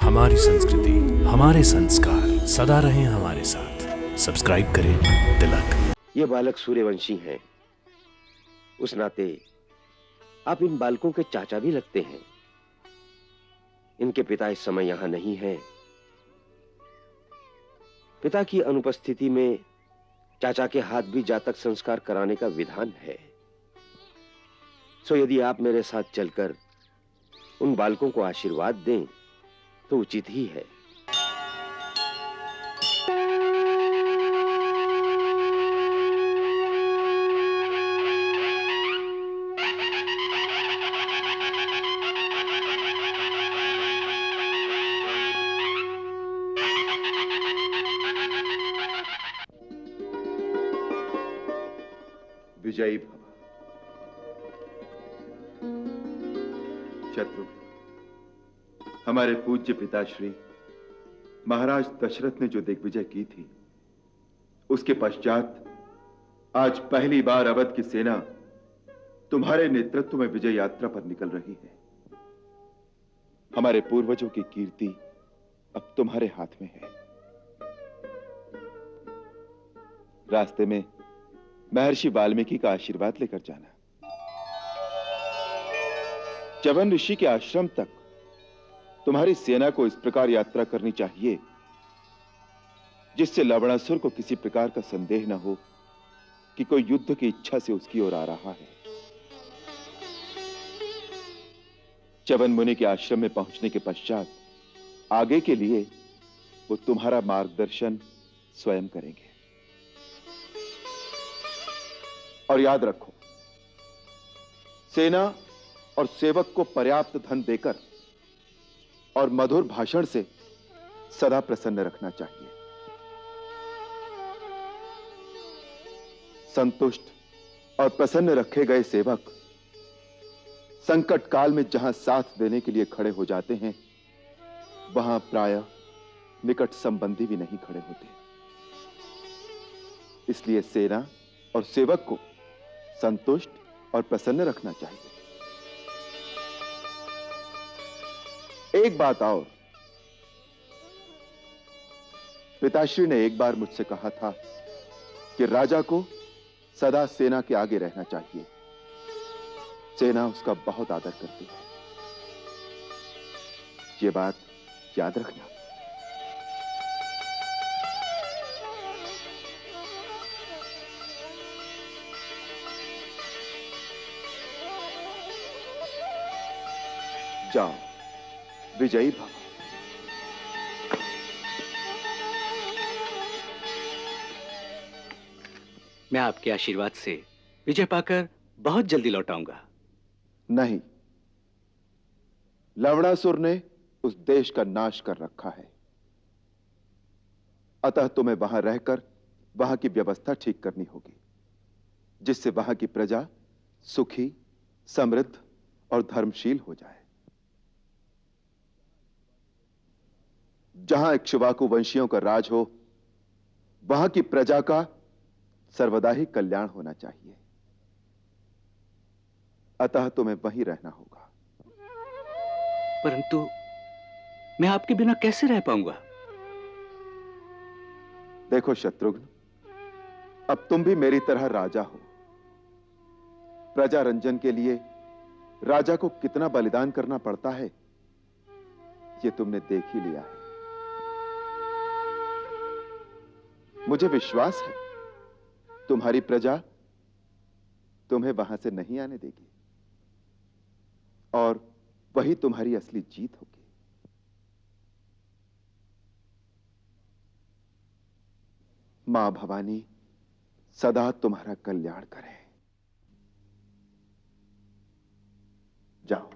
हमारी संस्कृति, हमारे संस्कार सदा रहें हमारे साथ। सब्सक्राइब करें तिलक। ये बालक सूर्यवंशी हैं। उस नाते आप इन बालकों के चाचा भी लगते हैं। इनके पिता इस समय यहां नहीं हैं। पिता की अनुपस्थिति में चाचा के हाथ भी जातक संस्कार कराने का विधान है। सो यदि आप मेरे साथ चलकर उन बालकों को आशीर्वाद दें तो उचित ही है। विजयी भव। शत्रु, हमारे पूज्य पिताश्री महाराज दशरथ ने जो दिग्विजय की थी, उसके पश्चात आज पहली बार अवध की सेना तुम्हारे नेतृत्व में विजय यात्रा पर निकल रही है। हमारे पूर्वजों की कीर्ति अब तुम्हारे हाथ में है। रास्ते में महर्षि वाल्मीकि का आशीर्वाद लेकर जाना। च्यवन ऋषि के आश्रम तक तुम्हारी सेना को इस प्रकार यात्रा करनी चाहिए जिससे लवणासुर को किसी प्रकार का संदेह न हो कि कोई युद्ध की इच्छा से उसकी ओर आ रहा है। च्यवन मुनि के आश्रम में पहुंचने के पश्चात आगे के लिए वो तुम्हारा मार्गदर्शन स्वयं करेंगे। और याद रखो, सेना और सेवक को पर्याप्त धन देकर और मधुर भाषण से सदा प्रसन्न रखना चाहिए। संतुष्ट और प्रसन्न रखे गए सेवक संकट काल में जहां साथ देने के लिए खड़े हो जाते हैं, वहां प्रायः निकट संबंधी भी नहीं खड़े होते। इसलिए सेना और सेवक को संतुष्ट और प्रसन्न रखना चाहिए। एक बात और, पिताश्री ने एक बार मुझसे कहा था कि राजा को सदा सेना के आगे रहना चाहिए। सेना उसका बहुत आदर करती है। ये बात याद रखना। जाओ, विजयी भव। मैं आपके आशीर्वाद से विजय पाकर बहुत जल्दी लौट आऊंगा। नहीं, लवणासुर ने उस देश का नाश कर रखा है। अतः तुम्हें वहां रहकर वहां की व्यवस्था ठीक करनी होगी, जिससे वहां की प्रजा सुखी, समृद्ध और धर्मशील हो जाए। जहां इक्ष्वाकु वंशियों का राज हो, वहां की प्रजा का सर्वदा ही कल्याण होना चाहिए। अतः तुम्हें वहीं रहना होगा। परंतु मैं आपके बिना कैसे रह पाऊंगा? देखो शत्रुघ्न, अब तुम भी मेरी तरह राजा हो। प्रजा रंजन के लिए राजा को कितना बलिदान करना पड़ता है, यह तुमने देख ही लिया है। मुझे विश्वास है तुम्हारी प्रजा तुम्हें वहां से नहीं आने देगी और वही तुम्हारी असली जीत होगी। मां भवानी सदा तुम्हारा कल्याण करे। जाओ।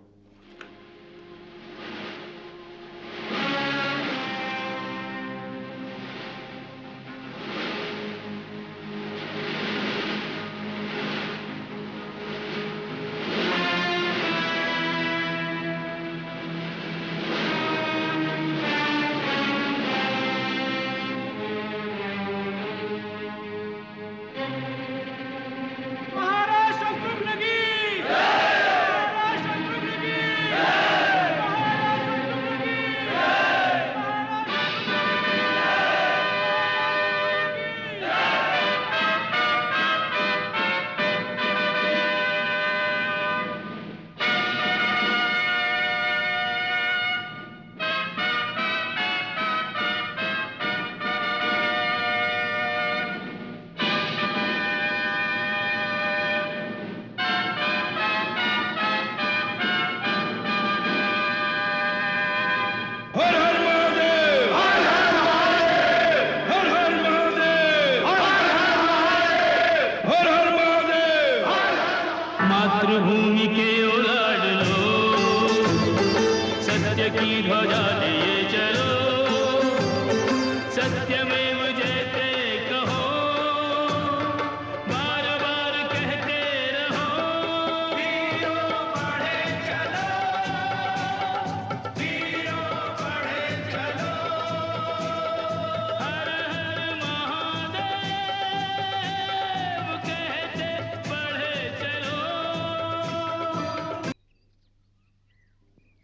महाराज शत्रुघ्न की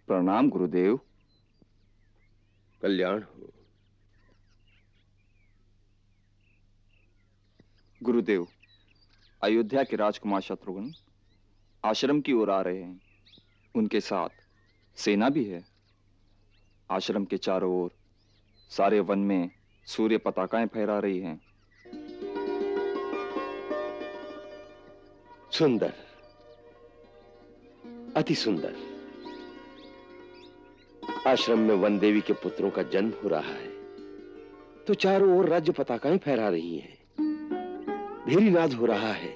प्रणाम गुरुदेव। कल्याण हो। गुरुदेव, अयोध्या के राजकुमार शत्रुघ्न आश्रम की ओर आ रहे हैं। उनके साथ सेना भी है। आश्रम के चारों ओर सारे वन में सूर्य पताकाएं फहरा रही हैं। सुंदर, अति सुंदर। आश्रम में वन देवी के पुत्रों का जन्म हो रहा है तो चारों ओर राज्य पताकाएं फहरा रही हैं, भेरीनाद हो रहा है।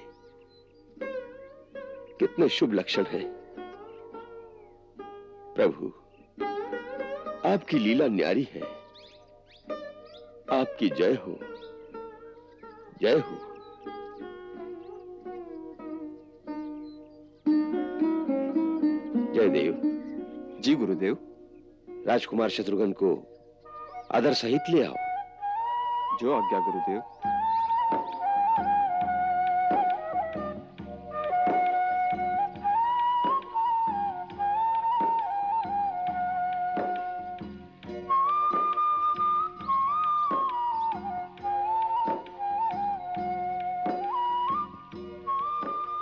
कितने शुभ लक्षण हैं। प्रभु, आपकी लीला न्यारी है। आपकी जय हो, जय हो। जयदेव। जी गुरुदेव। राजकुमार शत्रुघ्न को आदर सहित ले आओ। जो आज्ञा गुरुदेव।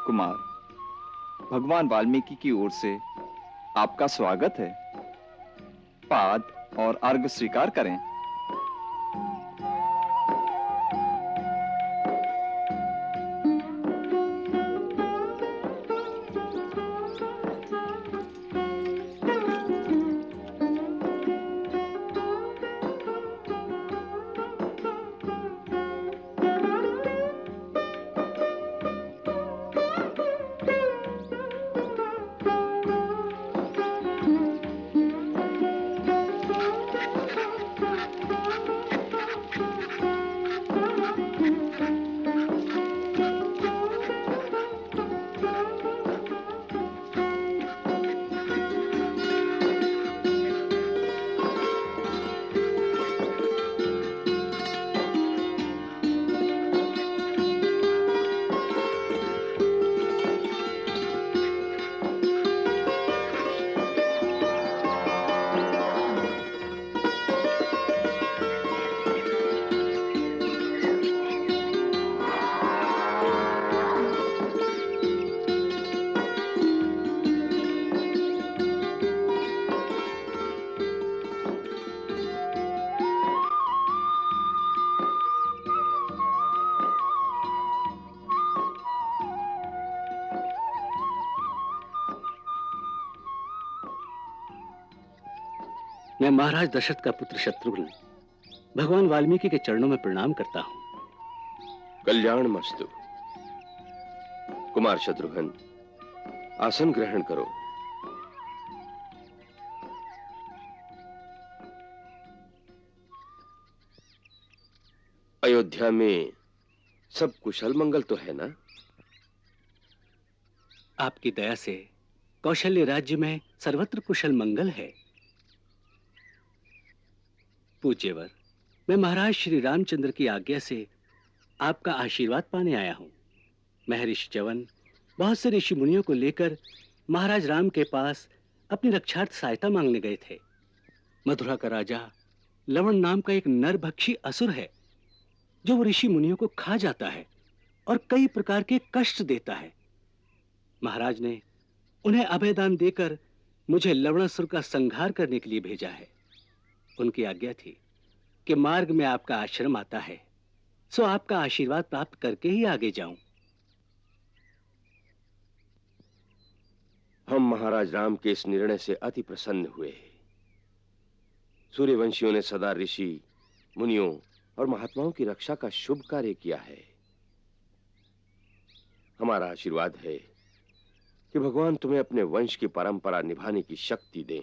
कुमार, भगवान वाल्मीकि की ओर से आपका स्वागत है। पाद और अर्घ स्वीकार करें। मैं महाराज दशरथ का पुत्र शत्रुघ्न भगवान वाल्मीकि के चरणों में प्रणाम करता हूं। कल्याण मस्तु। कुमार शत्रुघ्न, आसन ग्रहण करो। अयोध्या में सब कुशल मंगल तो है ना? आपकी दया से कौशल्य राज्य में सर्वत्र कुशल मंगल है। पूज्यवर, मैं महाराज श्री रामचंद्र की आज्ञा से आपका आशीर्वाद पाने आया हूं। महर्षि च्यवन बहुत से ऋषि मुनियों को लेकर महाराज राम के पास अपनी रक्षार्थ सहायता मांगने गए थे। मथुरा का राजा लवण नाम का एक नरभक्षी असुर है जो वो ऋषि मुनियों को खा जाता है और कई प्रकार के कष्ट देता है। महाराज ने उन्हें अभयदान देकर मुझे लवणासुर का संहार करने के लिए भेजा है। उनकी आज्ञा थी कि मार्ग में आपका आश्रम आता है, सो आपका आशीर्वाद प्राप्त करके ही आगे जाऊं। हम महाराज राम के इस निर्णय से अति प्रसन्न हुए। सूर्यवंशियों ने सदा ऋषि मुनियों और महात्माओं की रक्षा का शुभ कार्य किया है। हमारा आशीर्वाद है कि भगवान तुम्हें अपने वंश की परंपरा निभाने की शक्ति दें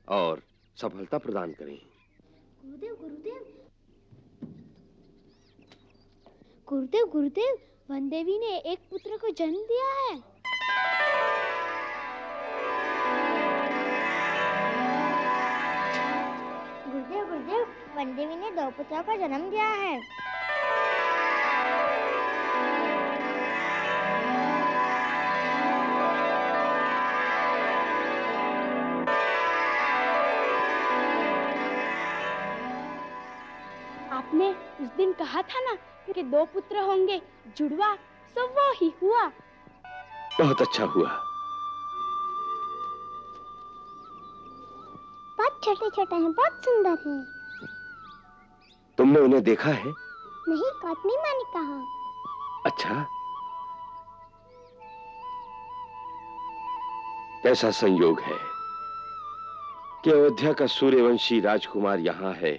और सफलता प्रदान करें। गुरुदेव गुरुदेव गुरुदेव गुरुदेव, वन देवी ने एक पुत्र को जन्म दिया है। गुरुदेव गुरुदेव, वन देवी ने 2 पुत्रों का जन्म दिया है। आपने उस दिन कहा था ना कि 2 पुत्र होंगे, जुड़वा, सो वो ही हुआ। बहुत अच्छा हुआ। बहुत छोटे छोटे हैं, बहुत सुंदर हैं। तुमने उन्हें देखा है? नहीं, काटनी माँ ने कहा। अच्छा, कैसा संयोग है कि अयोध्या का सूर्यवंशी राजकुमार यहाँ है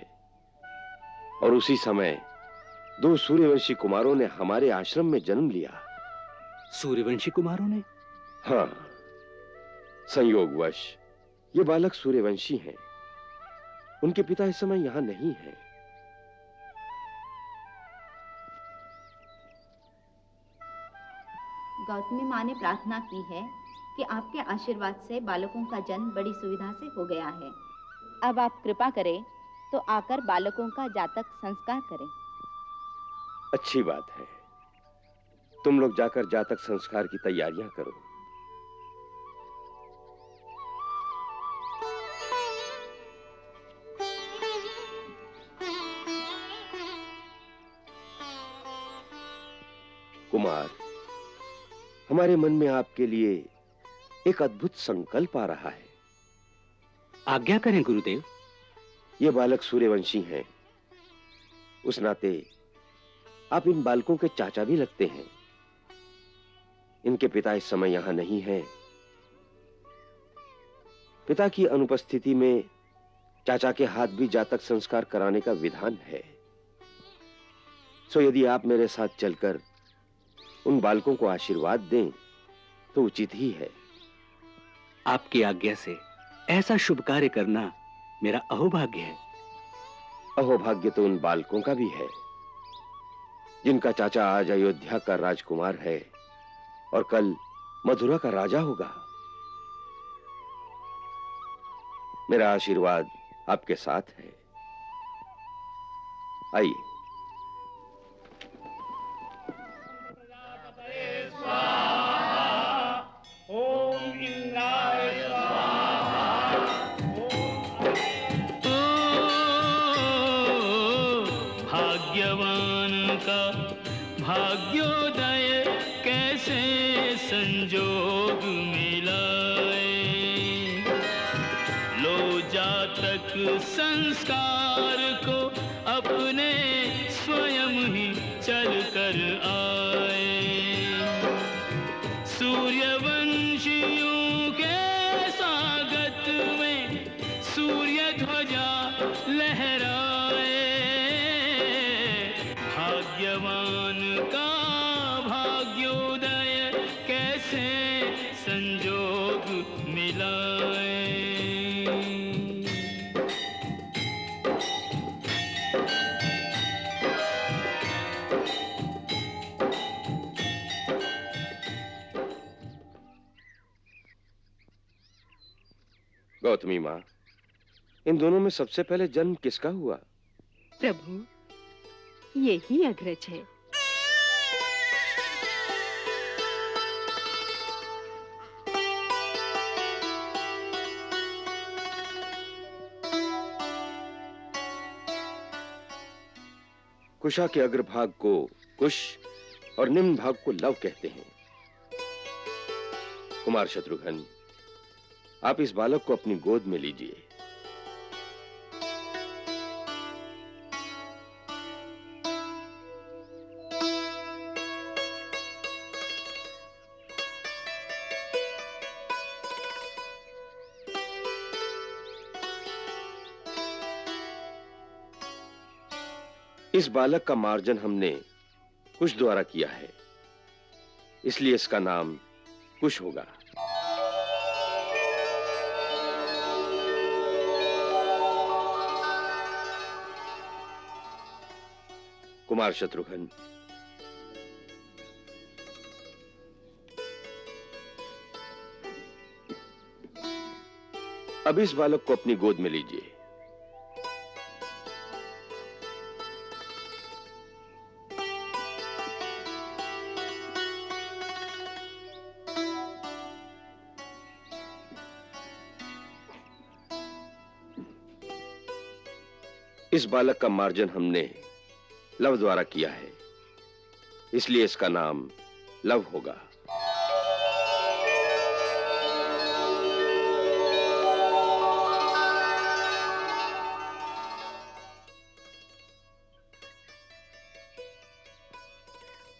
और उसी समय 2 सूर्यवंशी कुमारों ने हमारे आश्रम में जन्म लिया। सूर्यवंशी कुमारों ने? हाँ, संयोगवश ये बालक सूर्यवंशी हैं। उनके पिता इस समय यहाँ नहीं हैं। गौतमी माँ ने प्रार्थना की है कि आपके आशीर्वाद से बालकों का जन्म बड़ी सुविधा से हो गया है। अब आप कृपा करें तो आकर बालकों का जातक संस्कार करें। अच्छी बात है। तुम लोग जाकर जातक संस्कार की तैयारियां करो। कुमार, हमारे मन में आपके लिए एक अद्भुत संकल्प आ रहा है। आज्ञा करें गुरुदेव। ये बालक सूर्यवंशी हैं। उस नाते आप इन बालकों के चाचा भी लगते हैं। इनके पिता इस समय यहां नहीं हैं। पिता की अनुपस्थिति में चाचा के हाथ भी जातक संस्कार कराने का विधान है। सो यदि आप मेरे साथ चलकर उन बालकों को आशीर्वाद दें तो उचित ही है। आपकी आज्ञा से ऐसा शुभ कार्य करना मेरा अहोभाग्य है। अहोभाग्य तो उन बालकों का भी है जिनका चाचा आज अयोध्या का राजकुमार है और कल मथुरा का राजा होगा। मेरा आशीर्वाद आपके साथ है। आइए। भाग्योदय कैसे संजोग मिलाए, लो जातक संस्कार को अपने स्वयं ही चल कर आए। सूर्यवंशियों के स्वागत में सूर्य ध्वजा लहराए, भाग्यवान का भाग्योदय कैसे संजोग मिलाए। गौतमी माँ, इन दोनों में सबसे पहले जन्म किसका हुआ? प्रभु, यही अग्रज है। कुशा के अग्रभाग को कुश और निम्न भाग को लव कहते हैं। कुमार शत्रुघ्न, आप इस बालक को अपनी गोद में लीजिए। इस बालक का मार्जन हमने कुश द्वारा किया है, इसलिए इसका नाम कुश होगा। कुमार शत्रुघ्न, अब इस बालक को अपनी गोद में लीजिए। इस बालक का मार्जन हमने लव द्वारा किया है, इसलिए इसका नाम लव होगा।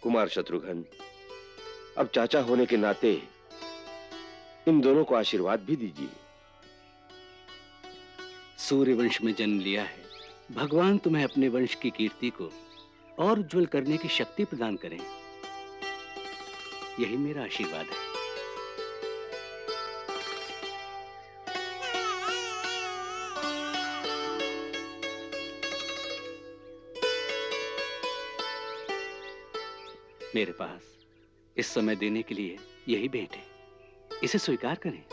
कुमार शत्रुघ्न, अब चाचा होने के नाते इन दोनों को आशीर्वाद भी दीजिए। सूर्य वंश में जन्म लिया है, भगवान तुम्हें अपने वंश की कीर्ति को और उज्जवल करने की शक्ति प्रदान करें, यही मेरा आशीर्वाद है। मेरे पास इस समय देने के लिए यही भेंट है, इसे स्वीकार करें।